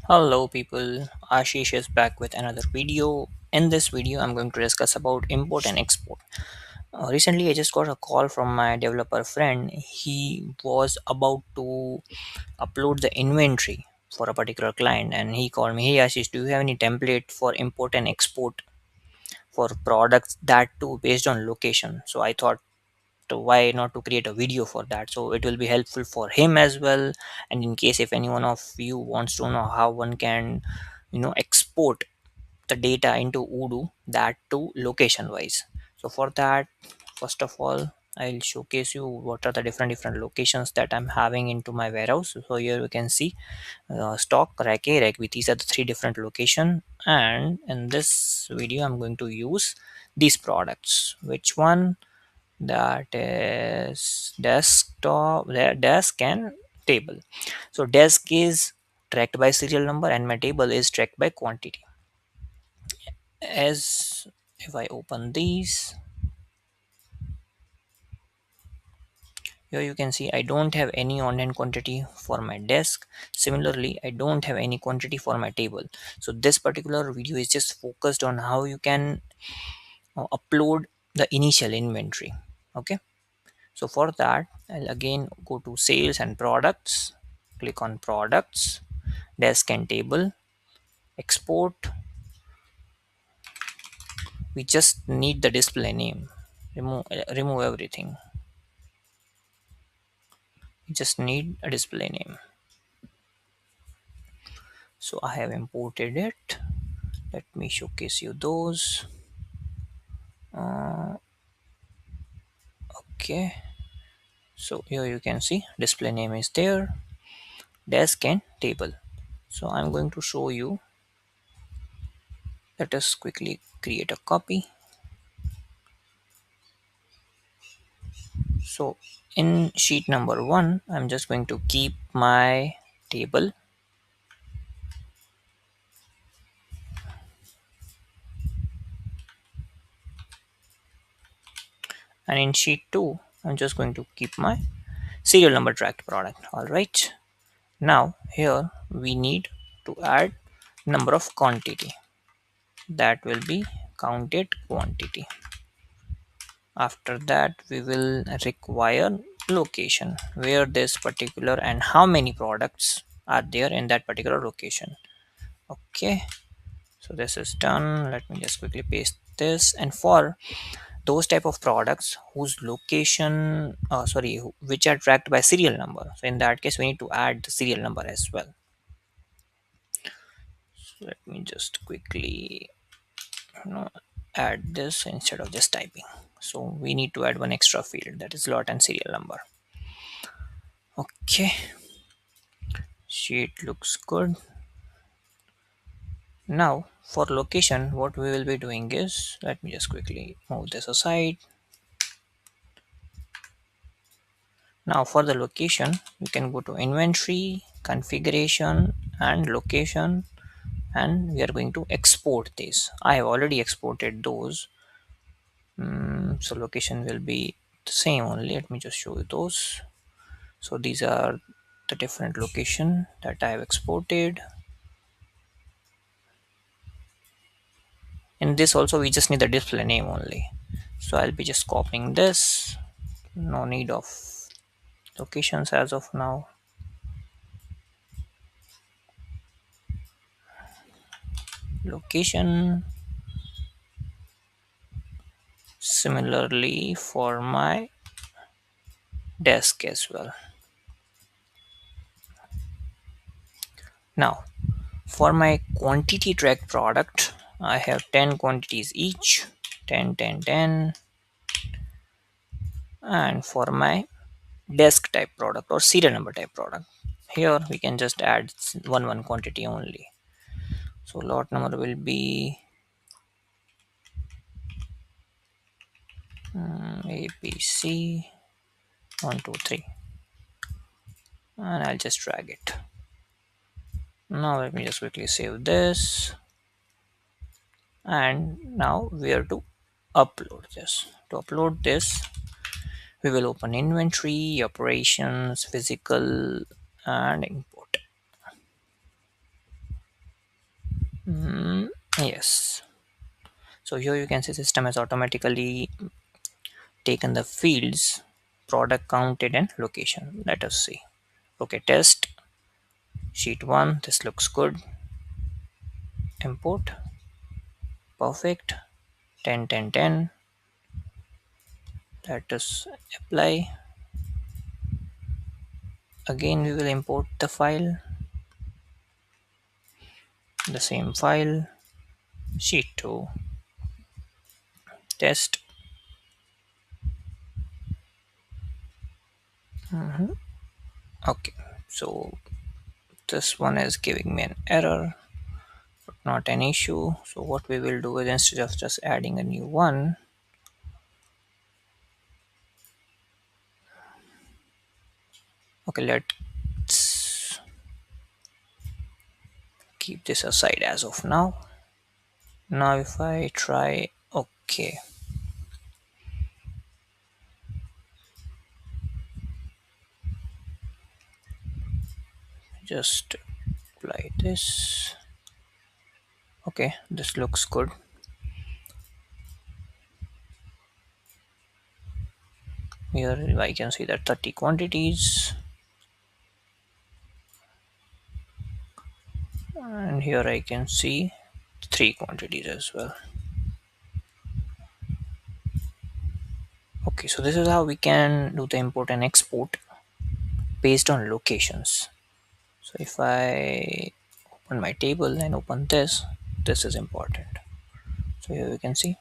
Hello people, Ashish is back with another video. In this video, I'm going to discuss about import and export. Recently, I just got a call from my developer friend. He was about to upload the inventory for a particular client and he called me, "Hey Ashish, do you have any template for import and export for products that too based on location?" So I thought, why not to create a video for that, so it will be helpful for him as well. And in case if anyone of you wants to know how one can export the data into Odoo, that too location wise. So for that, first of all, I'll showcase you what are the different locations that I'm having into my warehouse. So here we can see stock, rack A, rack B. These are the three different location, and in this video I'm going to use these products. Which one? That is desktop, desk and table. So desk is tracked by serial number and my table is tracked by quantity. As if I open these, here you can see I don't have any online quantity for my desk. Similarly, I don't have any quantity for my table. So this particular video is just focused on how you can upload the initial inventory. Okay, so for that, I'll again go to sales and products, click on products, desk and table, export. We just need the display name. Remove everything. We just need a display name. So I have imported it. Let me showcase you those. Okay. So here you can see display name is there, desk and table. So I'm going to show you. Let us quickly create a copy. So in sheet number 1, I'm just going to keep my table, and in sheet 2 I'm just going to keep my serial number tracked product. All right, now here we need to add number of quantity, that will be counted quantity. After that we will require location where this particular and how many products are there in that particular location. Okay, so this is done. Let me just quickly paste this. And for those type of products whose location which are tracked by serial number, so in that case we need to add the serial number as well. So let me just quickly you know add this instead of just typing. So we need to add one extra field, that is lot and serial number. Okay, sheet looks good. Now for location, what we will be doing is, let me just quickly move this aside. Now for the location, you can go to inventory, configuration and location, and we are going to export this. I have already exported those. So location will be the same only. Let me just show you those. So these are the different location that I have exported. In this also we just need the display name only. So I'll be just copying this. No need of locations as of now. Location. Similarly for my desk as well. Now for my quantity track product, I have 10 quantities each, 10 10 10. And for my desk type product or serial number type product, here we can just add one quantity only. So lot number will be ABC 123, and I'll just drag it. Now let me just quickly save this. And now where to upload this? To upload this, we will open inventory, operations, physical, and import. Mm, yes. So here you can see system has automatically taken the fields product counted and location. Let us see. Okay, test sheet 1. This looks good. Import. Perfect. 10 10 10. Let us apply. Again we will import the file, the same file, sheet 2, test. Okay, so this one is giving me an error, but not an issue. So what we will do is, instead of just adding a new one, okay, let's keep this aside as of now. Now if I try, okay, just apply this. Okay, this looks good. Here I can see that 30 quantities, and here I can see 3 quantities as well. Okay, so this is how we can do the import and export based on locations. So if I open my table and open this, this is important. So here we can see